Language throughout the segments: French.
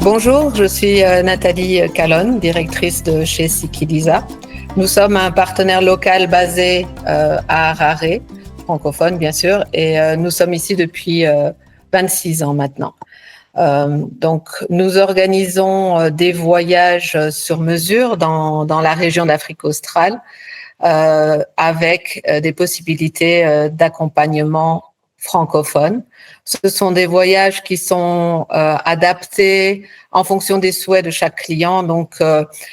Bonjour, je suis Nathalie Calonne, directrice de chez Sikiliza. Nous sommes un partenaire local basé à Harare, francophone bien sûr, et nous sommes ici depuis 26 ans maintenant. Donc, nous organisons des voyages sur mesure dans la région d'Afrique australe avec des possibilités d'accompagnement francophone. Ce sont des voyages qui sont adaptés en fonction des souhaits de chaque client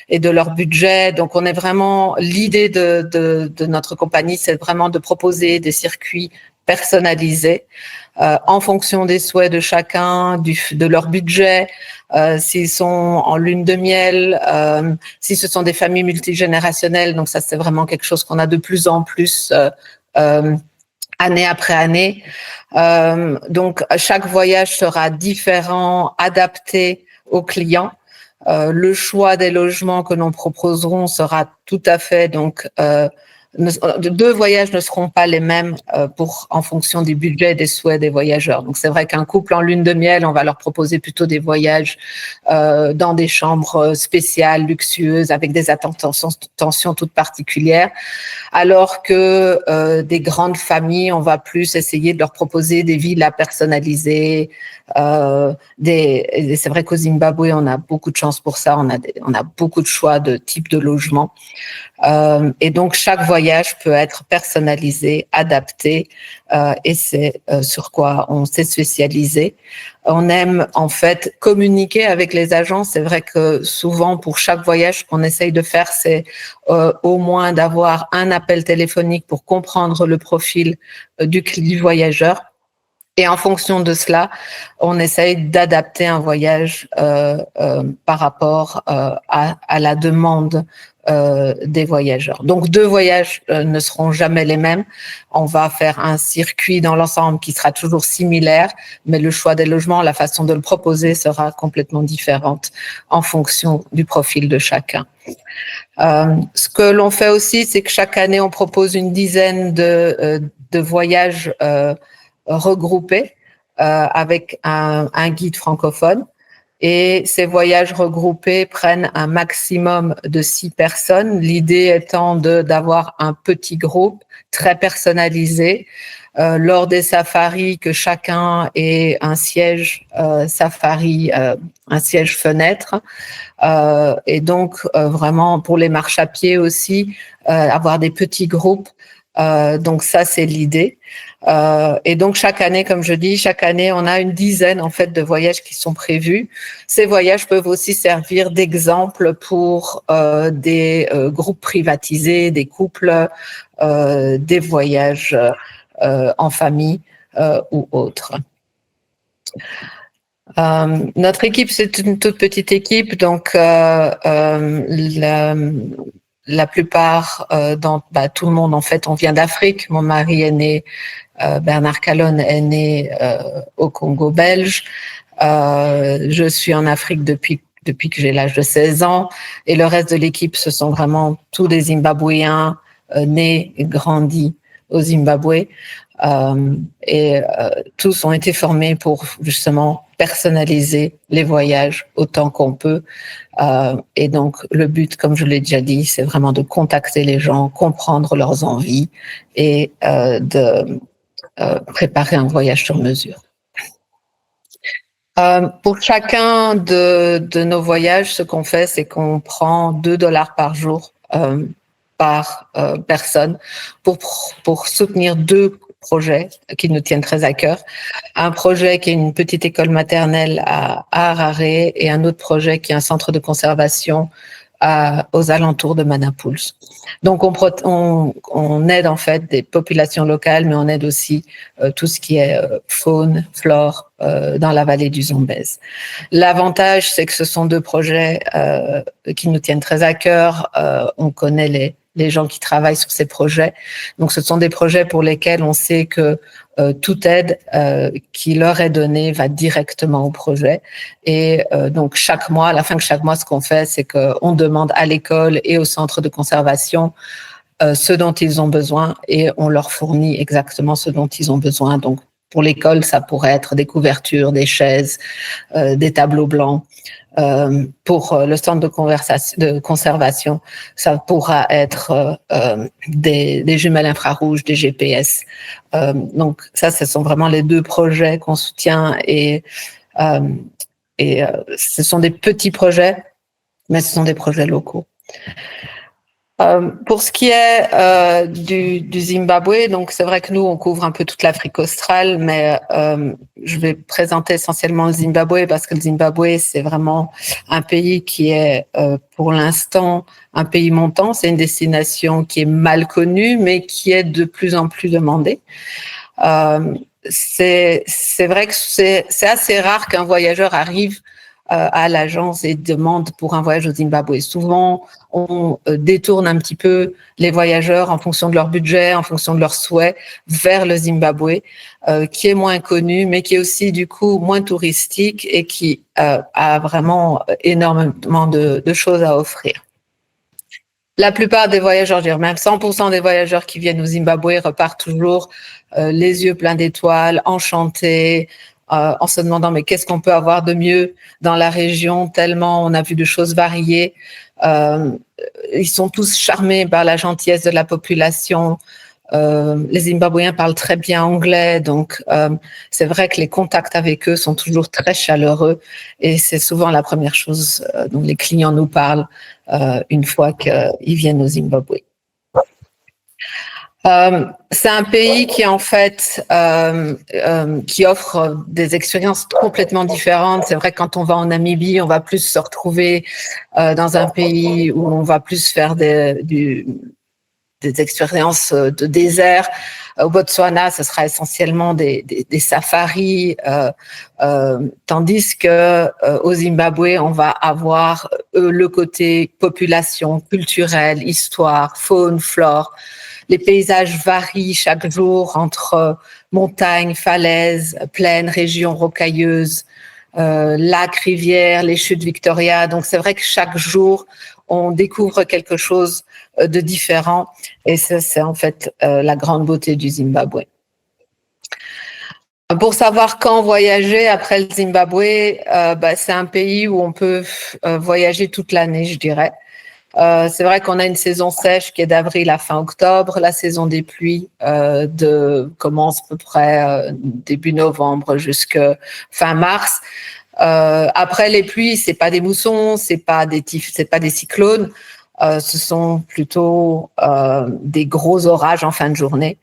et de leur budget. Donc, on est vraiment, l'idée de notre compagnie, c'est vraiment de proposer des circuits personnalisés en fonction des souhaits de chacun, de leur budget, s'ils sont en lune de miel, si ce sont des familles multigénérationnelles. Donc ça, c'est vraiment quelque chose qu'on a de plus en plus année après année. Donc chaque voyage sera différent, adapté aux clients. Le choix des logements que nous proposerons sera tout à fait deux voyages ne seront pas les mêmes en fonction du budget et des souhaits des voyageurs. Donc c'est vrai qu'un couple en lune de miel, on va leur proposer plutôt des voyages dans des chambres spéciales, luxueuses, avec des attentions toutes particulières, alors que des grandes familles, on va plus essayer de leur proposer des villas personnalisées. C'est vrai qu'au Zimbabwe, on a beaucoup de chance pour ça, on a beaucoup de choix de types de logements. Et donc, chaque voyage peut être personnalisé, adapté, et c'est sur quoi on s'est spécialisé. On aime en fait communiquer avec les agents. C'est vrai que souvent, pour chaque voyage, ce qu'on essaye de faire, c'est au moins d'avoir un appel téléphonique pour comprendre le profil du voyageur. Et en fonction de cela, on essaye d'adapter un voyage par rapport à la demande des voyageurs. Donc, deux voyages ne seront jamais les mêmes. On va faire un circuit dans l'ensemble qui sera toujours similaire, mais le choix des logements, la façon de le proposer sera complètement différente en fonction du profil de chacun. Ce que l'on fait aussi, c'est que chaque année, on propose une dizaine de voyages regroupés avec un guide francophone. Et ces voyages regroupés prennent un maximum de 6 personnes. L'idée étant d'avoir un petit groupe très personnalisé. Lors des safaris, que chacun ait un siège safari, un siège fenêtre. Et donc, vraiment, pour les marches à pied aussi, avoir des petits groupes. Donc ça, c'est l'idée. Et donc chaque année, comme je dis, chaque année, on a une dizaine en fait de voyages qui sont prévus. Ces voyages peuvent aussi servir d'exemple pour des groupes privatisés, des couples, des voyages en famille ou autres. Notre équipe, c'est une toute petite équipe, donc la plupart, tout le monde en fait, on vient d'Afrique. Mon mari est né, Bernard Calonne est né au Congo belge. Je suis en Afrique depuis que j'ai l'âge de 16 ans, et le reste de l'équipe, ce sont vraiment tous des Zimbabwéens nés et grandis au Zimbabwe. Tous ont été formés pour justement personnaliser les voyages autant qu'on peut. Et donc, le but, comme je l'ai déjà dit, c'est vraiment de contacter les gens, comprendre leurs envies et de préparer un voyage sur mesure. Pour chacun de nos voyages, ce qu'on fait, c'est qu'on prend $2 par jour par personne pour soutenir 2 projets qui nous tiennent très à cœur. Un projet qui est une petite école maternelle à Harare, et un autre projet qui est un centre de conservation aux alentours de Manapouls. Donc on aide en fait des populations locales, mais on aide aussi tout ce qui est faune, flore dans la vallée du Zambèze. L'avantage, c'est que ce sont 2 projets qui nous tiennent très à cœur. On connaît les gens qui travaillent sur ces projets. Donc, ce sont des projets pour lesquels on sait que toute aide qui leur est donnée va directement au projet. Et donc, chaque mois, à la fin de chaque mois, ce qu'on fait, c'est qu'on demande à l'école et au centre de conservation ce dont ils ont besoin, et on leur fournit exactement ce dont ils ont besoin. Donc, pour l'école, ça pourrait être des couvertures, des chaises, des tableaux blancs. Pour le centre de conservation, ça pourra être des jumelles infrarouges, des GPS. Donc ça, ce sont vraiment les deux projets qu'on soutient et ce sont des petits projets, mais ce sont des projets locaux. Pour ce qui est du Zimbabwe, donc c'est vrai que nous on couvre un peu toute l'Afrique australe, mais je vais présenter essentiellement le Zimbabwe parce que le Zimbabwe c'est vraiment un pays qui est pour l'instant un pays montant. C'est une destination qui est mal connue, mais qui est de plus en plus demandée. C'est vrai que c'est assez rare qu'un voyageur arrive à l'agence et demande pour un voyage au Zimbabwe. Souvent, on détourne un petit peu les voyageurs en fonction de leur budget, en fonction de leurs souhaits, vers le Zimbabwe, qui est moins connu, mais qui est aussi du coup moins touristique et qui a vraiment énormément de choses à offrir. La plupart des voyageurs, je dirais même 100% des voyageurs qui viennent au Zimbabwe repartent toujours les yeux pleins d'étoiles, enchantés, en se demandant mais qu'est-ce qu'on peut avoir de mieux dans la région, tellement on a vu de choses variées. Ils sont tous charmés par la gentillesse de la population. Les Zimbabwéens parlent très bien anglais, donc c'est vrai que les contacts avec eux sont toujours très chaleureux et c'est souvent la première chose dont les clients nous parlent une fois qu'ils viennent au Zimbabwe. C'est un pays qui en fait qui offre des expériences complètement différentes. C'est vrai que quand on va en Namibie, on va plus se retrouver dans un pays où on va plus faire des expériences de désert. Au Botswana, ce sera essentiellement des safaris, tandis que au Zimbabwe, on va avoir le côté population, culturelle, histoire, faune, flore. Les paysages varient chaque jour entre montagnes, falaises, plaines, régions rocailleuses, lacs, rivières, les chutes Victoria. Donc c'est vrai que chaque jour, on découvre quelque chose de différent et ça, c'est en fait la grande beauté du Zimbabwe. Pour savoir quand voyager après le Zimbabwe, c'est un pays où on peut voyager toute l'année, je dirais. C'est vrai qu'on a une saison sèche qui est d'avril à fin octobre. La saison des pluies commence à peu près début novembre jusqu'à fin mars. Après les pluies, c'est pas des moussons, c'est pas des cyclones. Ce sont plutôt des gros orages en fin de journée.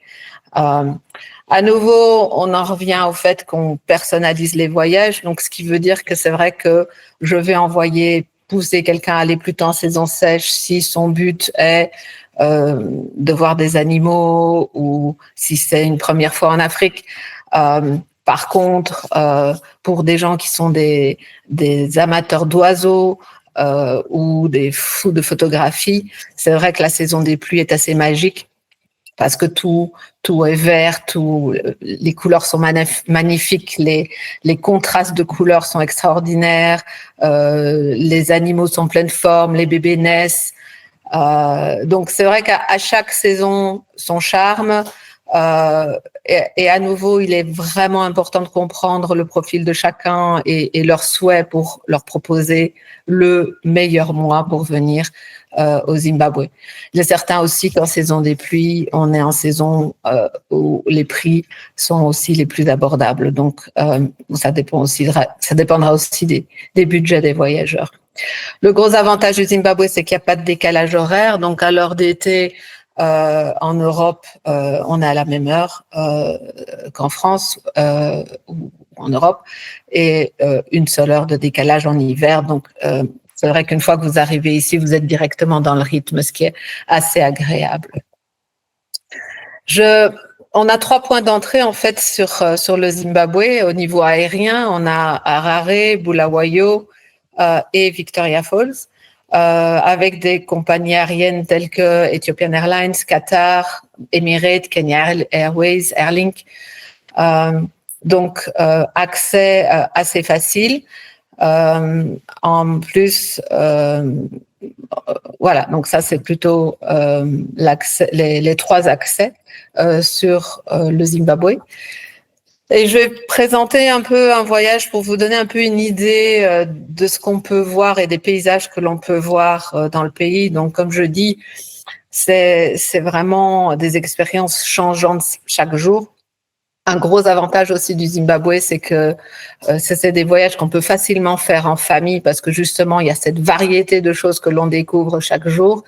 À nouveau, on en revient au fait qu'on personnalise les voyages. Donc, ce qui veut dire que c'est vrai que je vais pousser quelqu'un à aller plutôt en saison sèche si son but est de voir des animaux ou si c'est une première fois en Afrique. Par contre, pour des gens qui sont des amateurs d'oiseaux ou des fous de photographie, c'est vrai que la saison des pluies est assez magique parce que tout est vert, les couleurs sont magnifiques, les contrastes de couleurs sont extraordinaires, les animaux sont pleine forme, les bébés naissent. Donc c'est vrai qu'à chaque saison, son charme. Et à nouveau, il est vraiment important de comprendre le profil de chacun et leurs souhaits pour leur proposer le meilleur mois pour venir au Zimbabwe. Il y a certains aussi qu'en saison des pluies, on est en saison où les prix sont aussi les plus abordables. Donc, ça dépendra aussi des budgets des voyageurs. Le gros avantage du Zimbabwe, c'est qu'il n'y a pas de décalage horaire. Donc, à l'heure d'été, en Europe, on est à la même heure qu'en France ou en Europe et une seule heure de décalage en hiver. Donc, c'est vrai qu'une fois que vous arrivez ici, vous êtes directement dans le rythme, ce qui est assez agréable. On a 3 points d'entrée en fait sur le Zimbabwe au niveau aérien. On a Harare, Bulawayo et Victoria Falls. Avec des compagnies aériennes telles que Ethiopian Airlines, Qatar, Emirates, Kenya Airways, Airlink. Donc, accès assez facile. En plus, voilà, donc ça c'est plutôt les 3 accès sur le Zimbabwe. Et je vais présenter un peu un voyage pour vous donner un peu une idée de ce qu'on peut voir et des paysages que l'on peut voir dans le pays. Donc, comme je dis, c'est vraiment des expériences changeantes chaque jour. Un gros avantage aussi du Zimbabwe, c'est que c'est des voyages qu'on peut facilement faire en famille parce que justement, il y a cette variété de choses que l'on découvre chaque jour.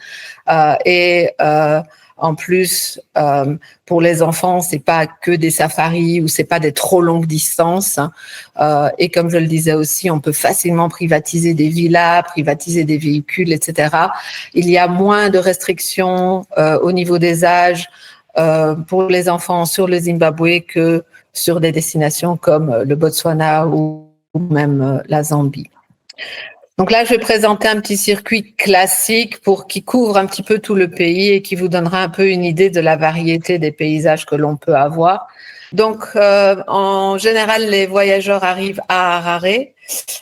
En plus, pour les enfants, c'est pas que des safaris ou c'est pas des trop longues distances. Et comme je le disais aussi, on peut facilement privatiser des villas, privatiser des véhicules, etc. Il y a moins de restrictions au niveau des âges pour les enfants sur le Zimbabwe que sur des destinations comme le Botswana ou même la Zambie. Donc là, je vais présenter un petit circuit classique qui couvre un petit peu tout le pays et qui vous donnera un peu une idée de la variété des paysages que l'on peut avoir. Donc, en général, les voyageurs arrivent à Harare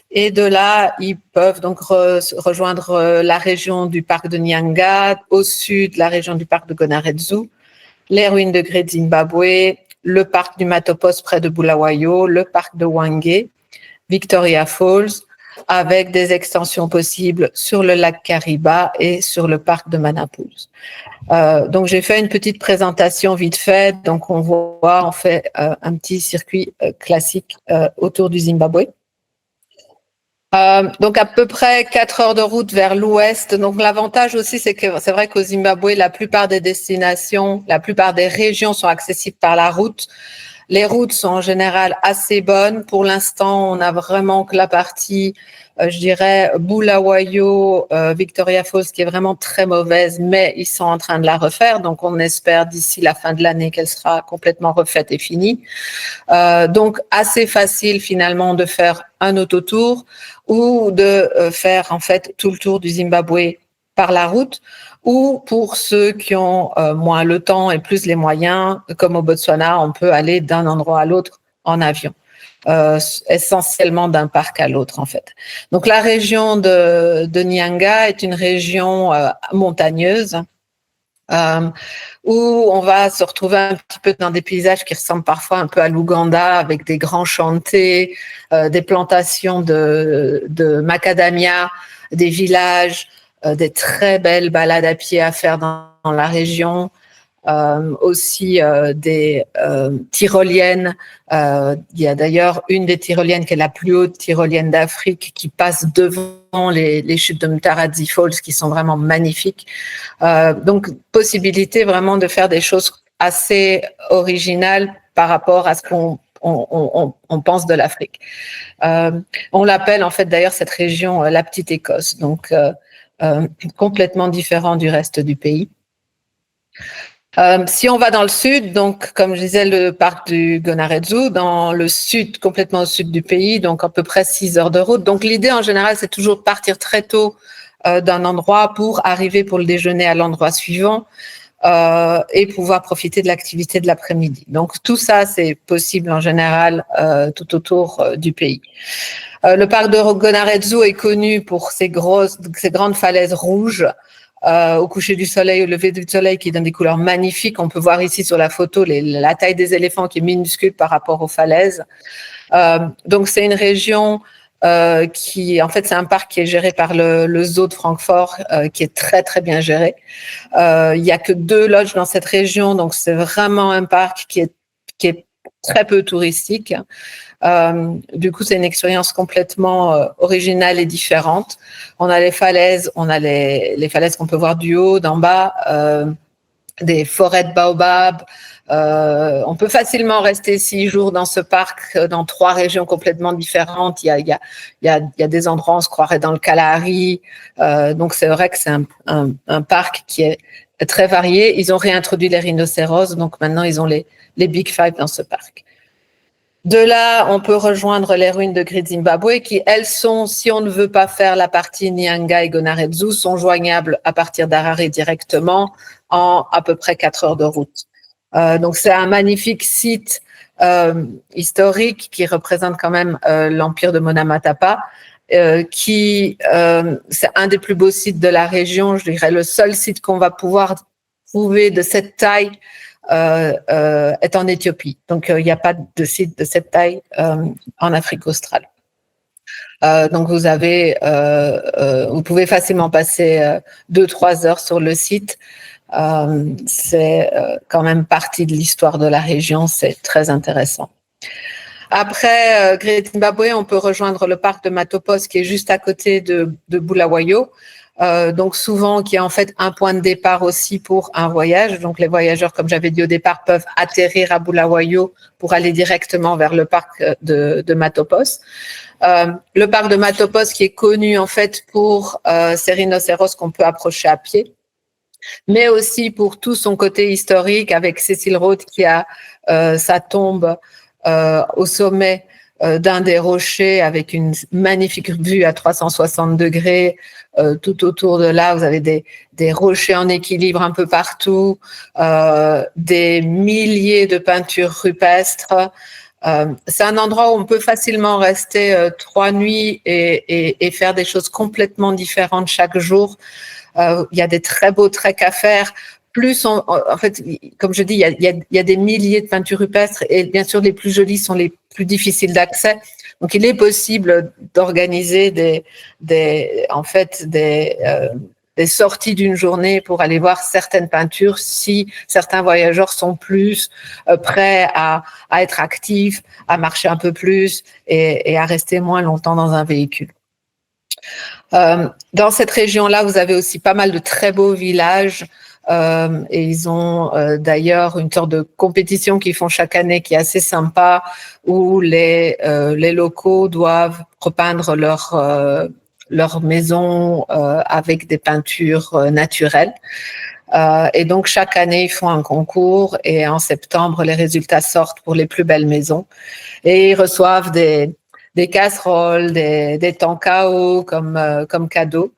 et de là, ils peuvent donc rejoindre la région du parc de Nyanga, au sud, la région du parc de Gonaredzu, les ruines de Great Zimbabwe, le parc du Matopos près de Bulawayo, le parc de Hwange, Victoria Falls, avec des extensions possibles sur le lac Kariba et sur le parc de Manapouse. Donc, j'ai fait une petite présentation vite fait. Donc, on voit, on fait un petit circuit classique autour du Zimbabwe. Donc, à peu près 4 heures de route vers l'ouest. Donc, l'avantage aussi, c'est que c'est vrai qu'au Zimbabwe, la plupart des destinations, la plupart des régions sont accessibles par la route. Les routes sont en général assez bonnes. Pour l'instant, on n'a vraiment que la partie, je dirais, Bulawayo, Victoria Falls, qui est vraiment très mauvaise, mais ils sont en train de la refaire. Donc, on espère d'ici la fin de l'année qu'elle sera complètement refaite et finie. Donc, assez facile finalement de faire un autotour ou de faire en fait tout le tour du Zimbabwe par la route, ou pour ceux qui ont moins le temps et plus les moyens, comme au Botswana, on peut aller d'un endroit à l'autre en avion, essentiellement d'un parc à l'autre en fait. Donc la région de Nyanga est une région montagneuse, où on va se retrouver un petit peu dans des paysages qui ressemblent parfois un peu à l'Ouganda, avec des grands chantés, des plantations de macadamia, des villages, des très belles balades à pied à faire dans la région, aussi des tyroliennes. Il y a d'ailleurs une des tyroliennes qui est la plus haute tyrolienne d'Afrique qui passe devant les chutes de Mtaradzi Falls qui sont vraiment magnifiques. Donc, possibilité vraiment de faire des choses assez originales par rapport à ce qu'on pense de l'Afrique. On l'appelle en fait d'ailleurs cette région la Petite Écosse, donc complètement différent du reste du pays. Si on va dans le sud, donc comme je disais, le parc du Gonaredzu, dans le sud, complètement au sud du pays, donc à peu près 6 heures de route. Donc l'idée en général, c'est toujours de partir très tôt d'un endroit pour arriver pour le déjeuner à l'endroit suivant et pouvoir profiter de l'activité de l'après-midi. Donc tout ça, c'est possible en général tout autour du pays. Le parc de Gonaredzu est connu pour ces grandes falaises rouges au coucher du soleil, au lever du soleil, qui donne des couleurs magnifiques. On peut voir ici sur la photo la taille des éléphants qui est minuscule par rapport aux falaises. Donc c'est une région qui, en fait, c'est un parc qui est géré par le zoo de Francfort, qui est très très bien géré. Il y a que 2 lodges dans cette région, donc c'est vraiment un parc qui est très peu touristique. Du coup, c'est une expérience complètement originale et différente. On a les falaises, on a les falaises qu'on peut voir du haut, d'en bas, des forêts de baobab. On peut facilement rester 6 jours dans ce parc, dans 3 régions complètement différentes. Il y a des endroits où on se croirait dans le Kalahari. Donc, c'est vrai que c'est un parc qui est très varié. Ils ont réintroduit les rhinocéros, donc maintenant, ils ont les Big Five dans ce parc. De là, on peut rejoindre les ruines de Great Zimbabwe qui, elles, sont, si on ne veut pas faire la partie Nyanga et Gonaredzu, sont joignables à partir d'Harare directement en à peu près 4 heures de route. Donc, c'est un magnifique site historique qui représente quand même l'empire de Monamatapa, c'est un des plus beaux sites de la région, je dirais le seul site qu'on va pouvoir trouver de cette taille est en Éthiopie. Donc, il n'y a pas de site de cette taille en Afrique australe. Donc, vous pouvez facilement passer 2-3 heures sur le site. C'est quand même partie de l'histoire de la région, c'est très intéressant. Après Great Zimbabwe, on peut rejoindre le parc de Matopos qui est juste à côté de Bulawayo. Donc souvent qui est en fait un point de départ aussi pour un voyage. Donc les voyageurs, comme j'avais dit au départ, peuvent atterrir à Bulawayo pour aller directement vers le parc de Matopos. Le parc de Matopos qui est connu en fait pour ces rhinocéros qu'on peut approcher à pied, mais aussi pour tout son côté historique avec Cecil Rhodes qui a sa tombe au sommet d'un des rochers avec une magnifique vue à 360 degrés. Tout autour de là, vous avez des rochers en équilibre un peu partout, des milliers de peintures rupestres. C'est un endroit où on peut facilement rester 3 nuits et faire des choses complètement différentes chaque jour. Il y a des très beaux treks à faire. En fait, comme je dis, il y a des milliers de peintures rupestres et bien sûr, les plus jolies sont les plus difficiles d'accès. Donc, il est possible d'organiser des sorties d'une journée pour aller voir certaines peintures si certains voyageurs sont plus prêts à être actifs, à marcher un peu plus et à rester moins longtemps dans un véhicule. Dans cette région-là, vous avez aussi pas mal de très beaux villages. Et ils ont d'ailleurs une sorte de compétition qu'ils font chaque année qui est assez sympa, où les locaux doivent repeindre leur maison avec des peintures naturelles. Et donc chaque année ils font un concours et en septembre les résultats sortent pour les plus belles maisons et ils reçoivent des casseroles, des tankao comme cadeau.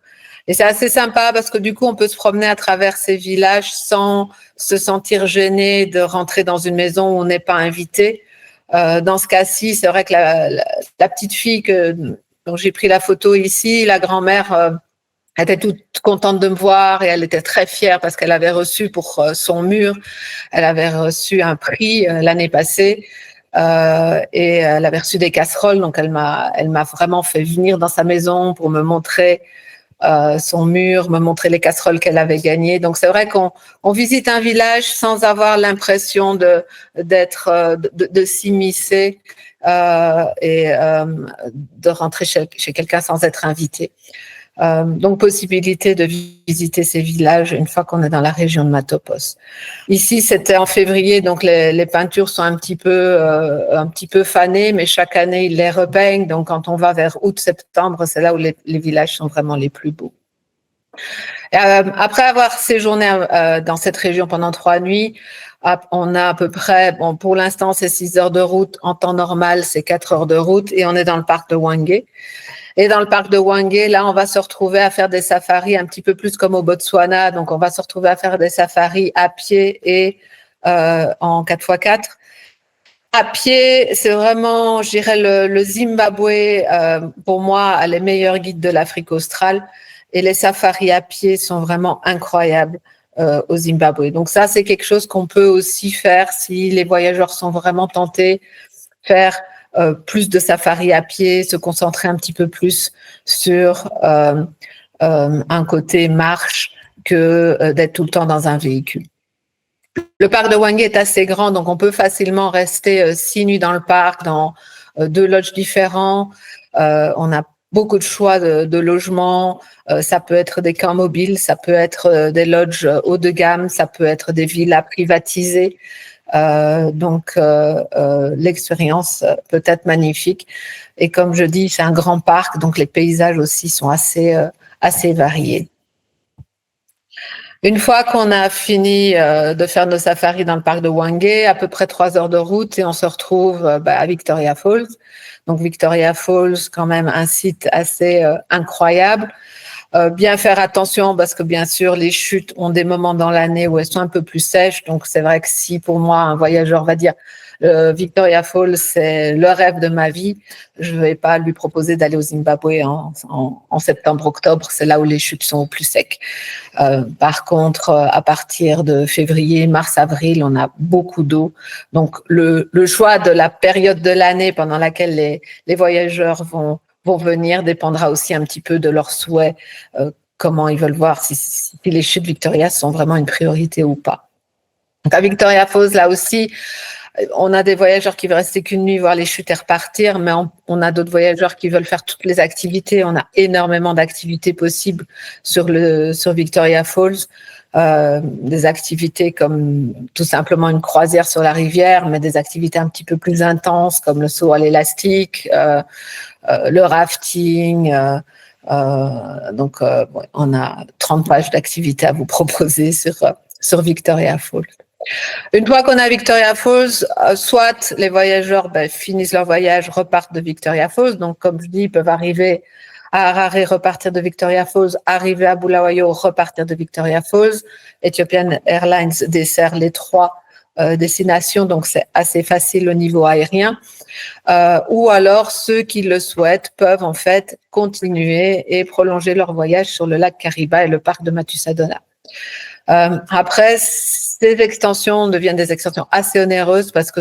Et c'est assez sympa parce que du coup, on peut se promener à travers ces villages sans se sentir gêné de rentrer dans une maison où on n'est pas invité. Dans ce cas-ci, c'est vrai que la petite fille dont j'ai pris la photo ici, la grand-mère était toute contente de me voir et elle était très fière parce qu'elle avait reçu pour son mur, elle avait reçu un prix l'année passée. Et elle avait reçu des casseroles, donc elle m'a vraiment fait venir dans sa maison pour me montrer son mur, me montrer les casseroles qu'elle avait gagnées. Donc c'est vrai qu'on visite un village sans avoir l'impression de s'immiscer et de rentrer chez quelqu'un sans être invité. Donc possibilité de visiter ces villages une fois qu'on est dans la région de Matopos. Ici c'était en février, donc les peintures sont un petit peu fanées, mais chaque année ils les repeignent. Donc quand on va vers août-septembre, c'est là où les villages sont vraiment les plus beaux. Après avoir séjourné dans cette région pendant 3 nuits, on a à peu près, bon pour l'instant c'est 6 heures de route, en temps normal c'est 4 heures de route et on est dans le parc de Hwange. Et dans le parc de Hwange, là, on va se retrouver à faire des safaris un petit peu plus comme au Botswana. Donc, on va se retrouver à faire des safaris à pied et en 4x4. À pied, c'est vraiment, je dirais, le Zimbabwe, pour moi, les meilleurs guides de l'Afrique australe. Et les safaris à pied sont vraiment incroyables au Zimbabwe. Donc, ça, c'est quelque chose qu'on peut aussi faire si les voyageurs sont vraiment tentés, faire plus de safari à pied, se concentrer un petit peu plus sur un côté marche que d'être tout le temps dans un véhicule. Le parc de Hwange est assez grand, donc on peut facilement rester 6 nuits dans le parc, dans 2 lodges différents. On a beaucoup de choix de logements. Ça peut être des camps mobiles, ça peut être des lodges haut de gamme, ça peut être des villas privatisées. Donc l'expérience peut être magnifique et comme je dis c'est un grand parc donc les paysages aussi sont assez variés. Une fois qu'on a fini de faire nos safaris dans le parc de Hwange, à peu près 3 heures de route et on se retrouve à Victoria Falls. Donc Victoria Falls quand même un site assez incroyable. Bien faire attention parce que bien sûr les chutes ont des moments dans l'année où elles sont un peu plus sèches. Donc c'est vrai que si pour moi un voyageur va dire Victoria Falls c'est le rêve de ma vie, je ne vais pas lui proposer d'aller au Zimbabwe en septembre-octobre. C'est là où les chutes sont au plus secs. Par contre, à partir de février, mars, avril, on a beaucoup d'eau. Donc le choix de la période de l'année pendant laquelle les voyageurs vont venir dépendra aussi un petit peu de leurs souhaits, comment ils veulent voir si les chutes Victoria sont vraiment une priorité ou pas. Donc à Victoria Falls, là aussi, on a des voyageurs qui veulent rester qu'une nuit, voir les chutes et repartir, mais on a d'autres voyageurs qui veulent faire toutes les activités. On a énormément d'activités possibles sur Victoria Falls. Des activités comme tout simplement une croisière sur la rivière, mais des activités un petit peu plus intenses comme le saut à l'élastique, le rafting. Donc, on a 30 pages d'activités à vous proposer sur Victoria Falls. Une fois qu'on est à Victoria Falls, soit les voyageurs finissent leur voyage, repartent de Victoria Falls. Donc, comme je dis, ils peuvent arriver à Harare, repartir de Victoria Falls, arriver à Bulawayo, repartir de Victoria Falls. Ethiopian Airlines dessert les 3 destinations, donc c'est assez facile au niveau aérien. Ou alors, ceux qui le souhaitent peuvent en fait continuer et prolonger leur voyage sur le lac Kariba et le parc de Matussadona. Après, ces extensions deviennent des extensions assez onéreuses parce que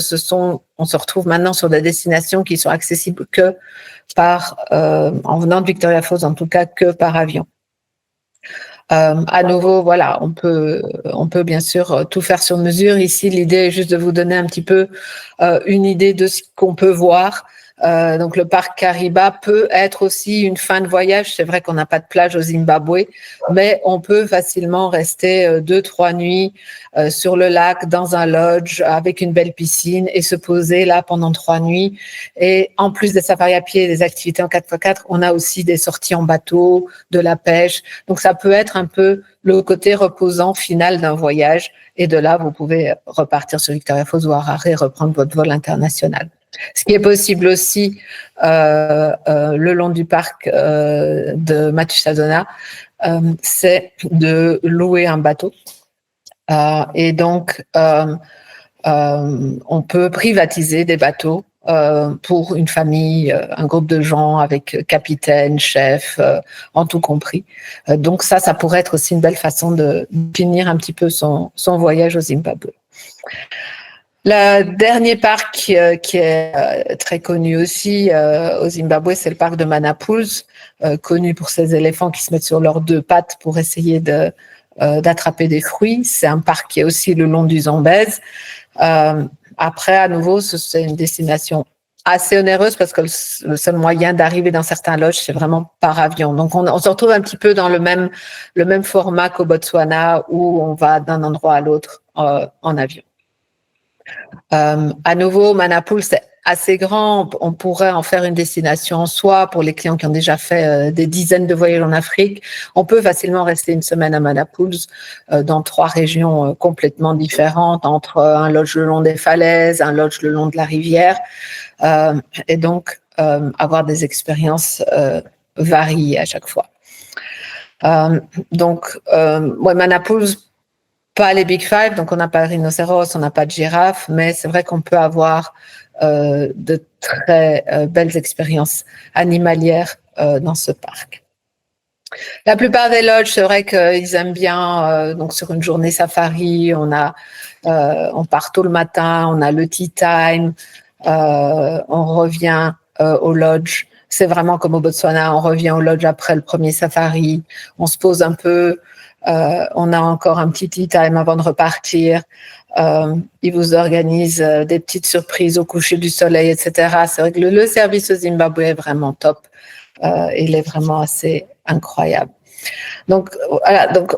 on se retrouve maintenant sur des destinations qui sont accessibles que en venant de Victoria Falls, en tout cas que par avion. À nouveau, voilà, on peut bien sûr tout faire sur mesure. Ici, l'idée est juste de vous donner un petit peu une idée de ce qu'on peut voir. Donc, le parc Kariba peut être aussi une fin de voyage. C'est vrai qu'on n'a pas de plage au Zimbabwe, mais on peut facilement rester 2-3 nuits sur le lac, dans un lodge, avec une belle piscine et se poser là pendant 3 nuits. Et en plus des safaris à pied et des activités en 4x4, on a aussi des sorties en bateau, de la pêche. Donc, ça peut être un peu le côté reposant final d'un voyage. Et de là, vous pouvez repartir sur Victoria Falls ou Harare et reprendre votre vol international. Ce qui est possible aussi le long du parc de Matussadona, c'est de louer un bateau. Et donc, on peut privatiser des bateaux pour une famille, un groupe de gens avec capitaine, chef, en tout compris. Donc ça pourrait être aussi une belle façon de finir un petit peu son voyage au Zimbabwe. Le dernier parc qui est très connu aussi au Zimbabwe, c'est le parc de Manapouls, connu pour ses éléphants qui se mettent sur leurs 2 pattes pour essayer d'attraper des fruits. C'est un parc qui est aussi le long du Zambèze. Après, à nouveau, c'est une destination assez onéreuse parce que le seul moyen d'arriver dans certains lodges, c'est vraiment par avion. Donc, on se retrouve un petit peu dans le même format qu'au Botswana où on va d'un endroit à l'autre en avion. À nouveau, Manapouls, c'est assez grand. On pourrait en faire une destination en soi pour les clients qui ont déjà fait des dizaines de voyages en Afrique. On peut facilement rester une semaine à Manapouls dans 3 régions complètement différentes, entre un lodge le long des falaises, un lodge le long de la rivière, et donc avoir des expériences variées à chaque fois. Manapouls, pas les Big Five, donc on n'a pas de rhinocéros, on n'a pas de girafe, mais c'est vrai qu'on peut avoir de très belles expériences animalières dans ce parc. La plupart des lodges, c'est vrai qu'ils aiment bien, donc sur une journée safari, on part tôt le matin, on a le tea time, on revient au lodge. C'est vraiment comme au Botswana, on revient au lodge après le premier safari, on se pose un peu, on a encore un petit tea time avant de repartir. Ils vous organisent des petites surprises au coucher du soleil, etc. C'est vrai que le service au Zimbabwe est vraiment top. Il est vraiment assez incroyable. Donc, voilà. Donc,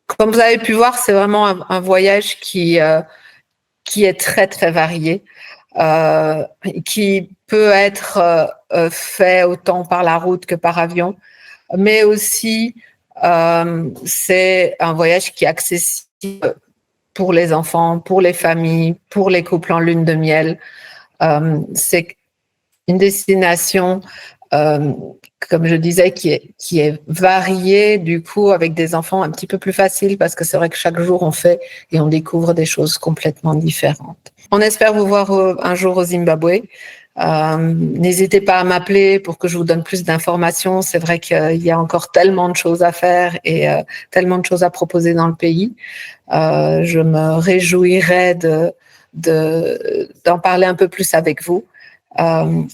comme vous avez pu voir, c'est vraiment un voyage qui est très, très varié, qui peut être fait autant par la route que par avion, mais aussi c'est un voyage qui est accessible pour les enfants, pour les familles, pour les couples en lune de miel. C'est une destination euh, comme je disais, qui est varié, du coup, avec des enfants un petit peu plus faciles, parce que c'est vrai que chaque jour, on fait et on découvre des choses complètement différentes. On espère vous voir un jour au Zimbabwe. N'hésitez pas à m'appeler pour que je vous donne plus d'informations. C'est vrai qu'il y a encore tellement de choses à faire et tellement de choses à proposer dans le pays. Je me réjouirais d'en parler un peu plus avec vous.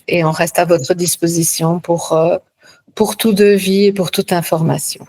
Et on reste à votre disposition pour tout devis et pour toute information.